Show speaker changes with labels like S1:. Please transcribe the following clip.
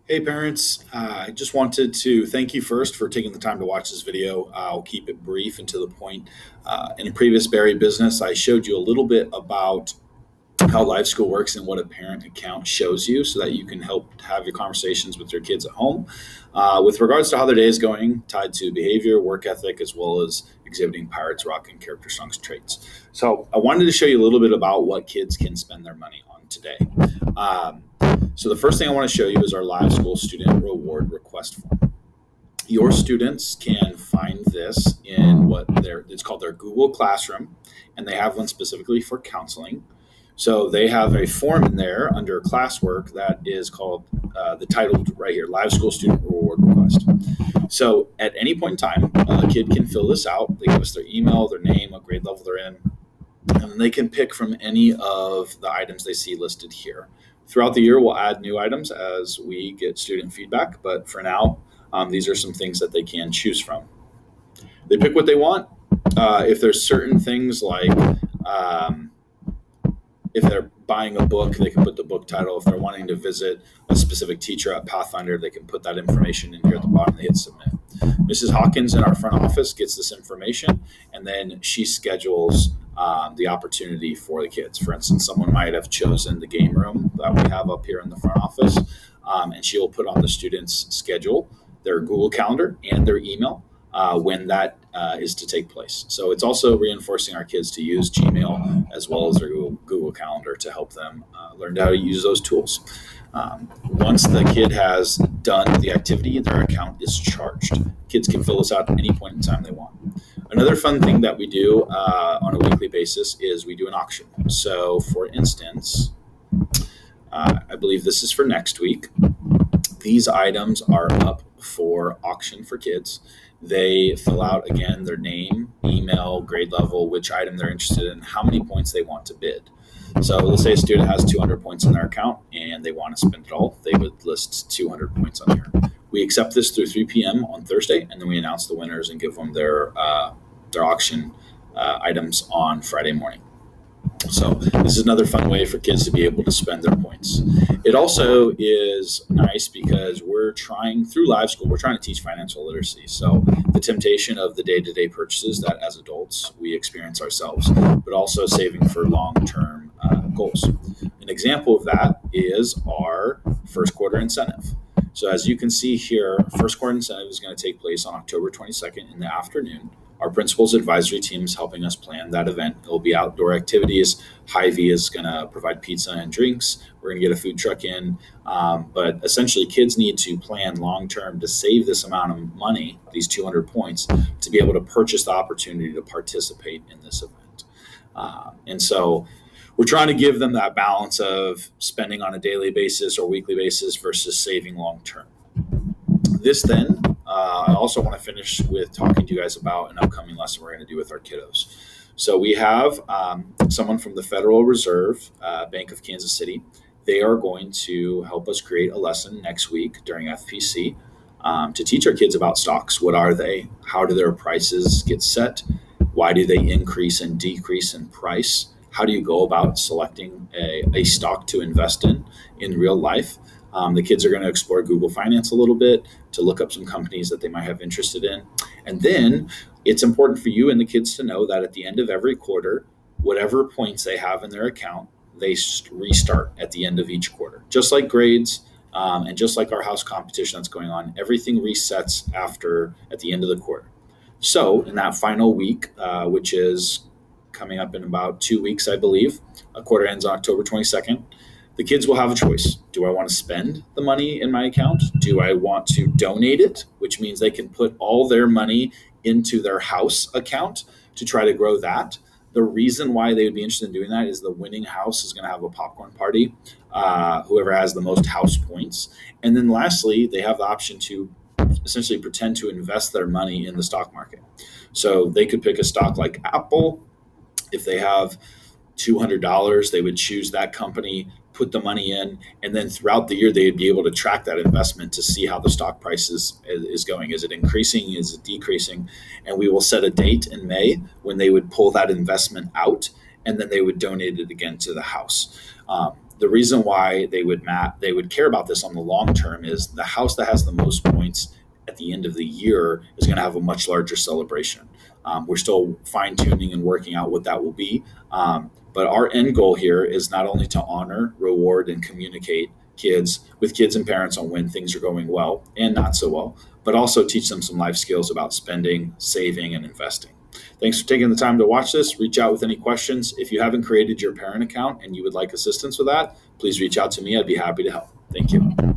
S1: Hey parents, I just wanted to thank you first for taking the time to watch this video. I'll keep it brief and to the point. In a previous Berry business, I showed you a little bit about how live school works and what a parent account shows you so that you can help have your conversations with your kids at home with regards to how their day is going, tied to behavior, work ethic, as well as exhibiting pirates, rock, and character songs traits. So I wanted to show you a little bit about what kids can spend their money on today. Um, so the first thing I want to show you is our live school student reward request form. Your students can find this in it's called their Google Classroom, and they have one specifically for counseling. So they have a form in there under classwork that is called the titled right here, Live School Student Reward Request. So at any point in time, a kid can fill this out. They give us their email, their name, what grade level they're in, and they can pick from any of the items they see listed here. Throughout the year, we'll add new items as we get student feedback, but for now, these are some things that they can choose from. They pick what they want. If there's certain things like if they're buying a book, they can put the book title. If they're wanting to visit a specific teacher at Pathfinder, they can put that information in here at the bottom. They hit submit. Mrs. Hawkins in our front office gets this information, and then she schedules the opportunity for the kids. For instance, someone might have chosen the game room that we have up here in the front office, and she will put on the student's schedule, their Google Calendar, and their email when that is to take place. So it's also reinforcing our kids to use Gmail as well as their Google Calendar to help them learn how to use those tools. Once the kid has done the activity, their account is charged. Kids can fill this out at any point in time they want. Another fun thing that we do on a weekly basis is we do an auction. So for instance, I believe this is for next week. These items are up for auction for kids. They fill out, again, their name, email, grade level, which item they're interested in, how many points they want to bid. So let's say a student has 200 points in their account and they want to spend it all. They would list 200 points on here. We accept this through 3 p.m. on Thursday, and then we announce the winners and give them their auction items on Friday morning. So this is another fun way for kids to be able to spend their points. It also is nice because through live school, we're trying to teach financial literacy. So the temptation of the day-to-day purchases that as adults we experience ourselves, but also saving for long-term goals. An example of that is our first quarter incentive. So as you can see here, first quarter incentive is going to take place on October 22nd in the afternoon. Our principal's advisory team is helping us plan that event. It will be outdoor activities. Hy-Vee is going to provide pizza and drinks. We're going to get a food truck in. But essentially, kids need to plan long-term to save this amount of money, these 200 points, to be able to purchase the opportunity to participate in this event. And so we're trying to give them that balance of spending on a daily basis or weekly basis versus saving long-term. This then, I also want to finish with talking to you guys about an upcoming lesson we're going to do with our kiddos. So we have someone from the Federal Reserve Bank of Kansas City. They are going to help us create a lesson next week during FPC to teach our kids about stocks. What are they? How do their prices get set? Why do they increase and decrease in price? How do you go about selecting a stock to invest in real life? The kids are going to explore Google Finance a little bit to look up some companies that they might have interested in. And then it's important for you and the kids to know that at the end of every quarter, whatever points they have in their account, they restart at the end of each quarter. Just like grades and just like our house competition that's going on, everything resets at the end of the quarter. So in that final week, which is coming up in about 2 weeks, I believe, a quarter ends on October 22nd, the kids will have a choice. Do I want to spend the money in my account? Do I want to donate it, which means they can put all their money into their house account to try to grow that? The reason why they would be interested in doing that is the winning house is going to have a popcorn party, whoever has the most house points. And then lastly, they have the option to essentially pretend to invest their money in the stock market. So they could pick a stock like Apple. If they have $200, they would choose that company, put the money in, and then throughout the year, they'd be able to track that investment to see how the stock price is going. Is it increasing? Is it decreasing? And we will set a date in May when they would pull that investment out, and then they would donate it again to the house. the reason why they would care about this on the long term is the house that has the most points at the end of the year is going to have a much larger celebration. We're still fine tuning and working out what that will be. But our end goal here is not only to honor, reward, and communicate kids and parents on when things are going well and not so well, but also teach them some life skills about spending, saving, and investing. Thanks for taking the time to watch this. Reach out with any questions. If you haven't created your parent account and you would like assistance with that, please reach out to me. I'd be happy to help. Thank you.